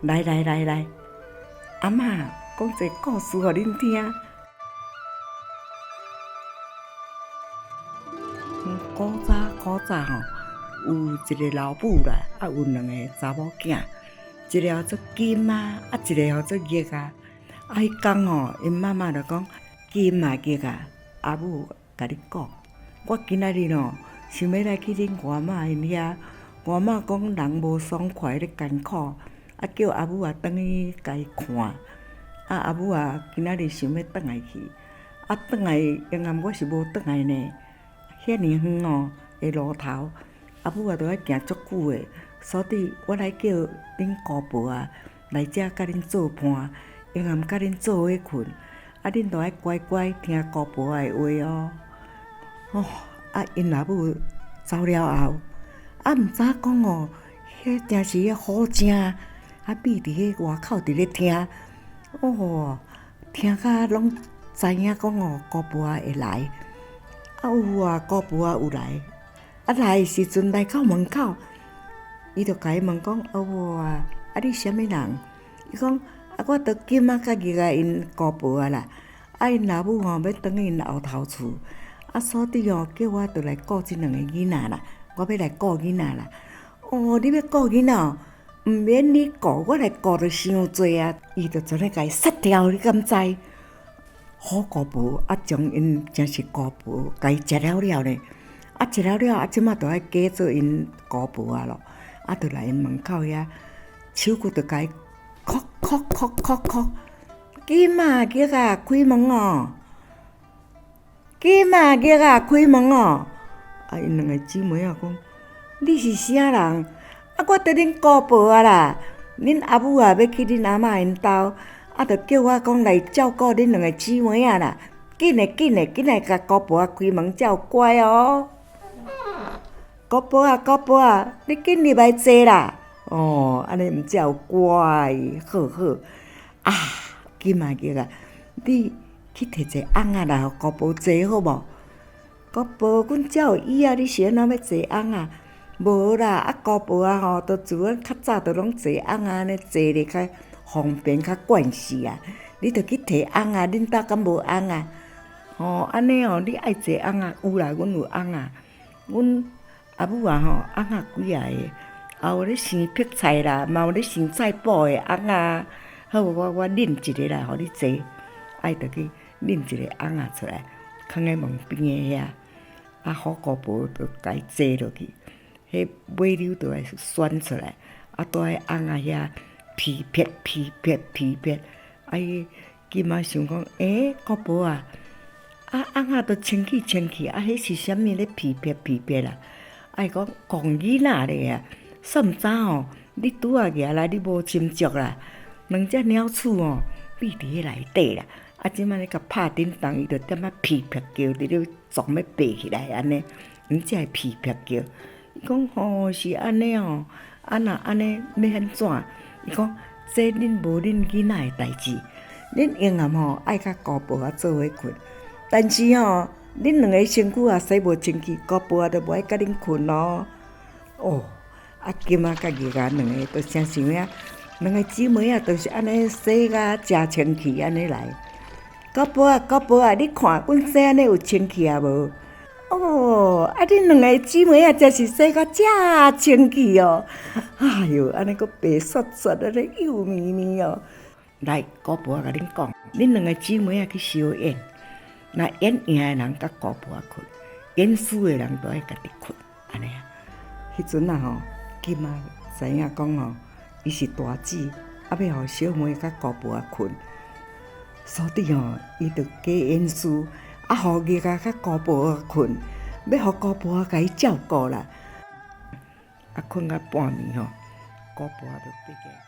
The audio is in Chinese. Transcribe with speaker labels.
Speaker 1: 来，阿嬷讲一个故事互恁听。古早吼，有一个老母啦，有两个查某囝，一个叫做金啊，一个叫做玉啊。迄天吼，因妈妈就讲金啊玉啊，阿母甲你讲，我今仔日吼想要来去恁外妈因遐。外妈讲人无爽快咧艰苦，叫阿母转去甲伊看。阿母今仔日想要转来去，转来永暗我是无转来呢。遐尼远哦的路头，阿母着爱行足久的，所以我来叫恁姑婆来遮甲恁做伴，永暗甲恁做伙困，恁着爱乖乖听姑婆的话哦。因阿母走了后，毋知讲哦，迄真是迄好声，咪伫迄外口伫咧听，听甲拢知影讲哦，姑婆会来。有啊，姑婆有来，来的时阵来到门口，伊就甲伊问讲：你啥物人？伊讲：我着金甲玉因姑婆啦。因老母要转因后头厝，所以叫我着来顾即两个囡仔啦。我要来顾囡仔啦。你要顾囡仔毋免你顾，我来顾着伤济啊。伊就全咧甲伊杀掉，你敢知？好姑婆将因真是姑婆，甲伊食了呢。食了即马着爱嫁做因姑婆咯。着来因门口遐，手骨着甲伊敲，金啊玉啊，开门哦！金啊玉啊，开门哦！因两个姊妹讲：你是啥人？我着恁姑婆啦，恁阿母要去恁阿嬷因兜。着叫我讲来照顾恁两个姊妹啦，紧来甲姑婆开门，才有乖哦。姑婆你紧入来坐啦。安尼毋才有乖，好。金啊玉啊，你去摕一个翁来，互姑婆坐好无？姑婆，阮遮有椅你是安怎要坐翁无啦，姑婆着自阮较早着拢坐翁安尼坐咧较方便较惯势你着去摕翁恁兜敢无翁安尼你爱坐翁有啦，阮有翁阮阿母翁几个个，有咧生碧菜啦，嘛有咧生菜脯的翁好，我拎一个来互你坐，着去拎一个翁出来，放咧门边的遐，好姑婆着甲伊坐落去，迄尾溜着来旋出来，住喺翁遐。皮撇，伊金仔想讲，姑婆翁着清气，迄是啥物咧皮撇啦？伊讲戆囡仔咧煞毋知你拄仔举来，你无斟酌啦，两只鸟鼠闭伫迄内底啦。即摆咧甲拍叮当，伊着点皮撇叫，伫咧撞要爬起来安尼，才会皮撇叫。伊讲是安尼若安尼要安怎？伊讲：这恁无恁囡仔的代志，恁永暗爱甲姑婆做伙困。但是恁两个身躯洗无清气，姑婆着无爱甲恁困咯。金仔甲玉仔两个着真想两个姊妹着是安尼洗甲真清气安尼来。姑婆你看阮洗安尼有清气无？恁两个姊妹真是洗甲真清气哎哟，安尼阁白雪雪，安尼幼绵绵来，姑婆甲恁讲，恁两个姊妹去烧烟，若演赢的人甲姑婆困，演输的人都爱家己困，安尼迄阵金仔知影讲伊是大姊，要互小妹甲姑婆困，所以伊着加演输。互玉仔甲姑婆困，要互姑婆甲伊照顾啦。困到半暝姑婆就爬起来。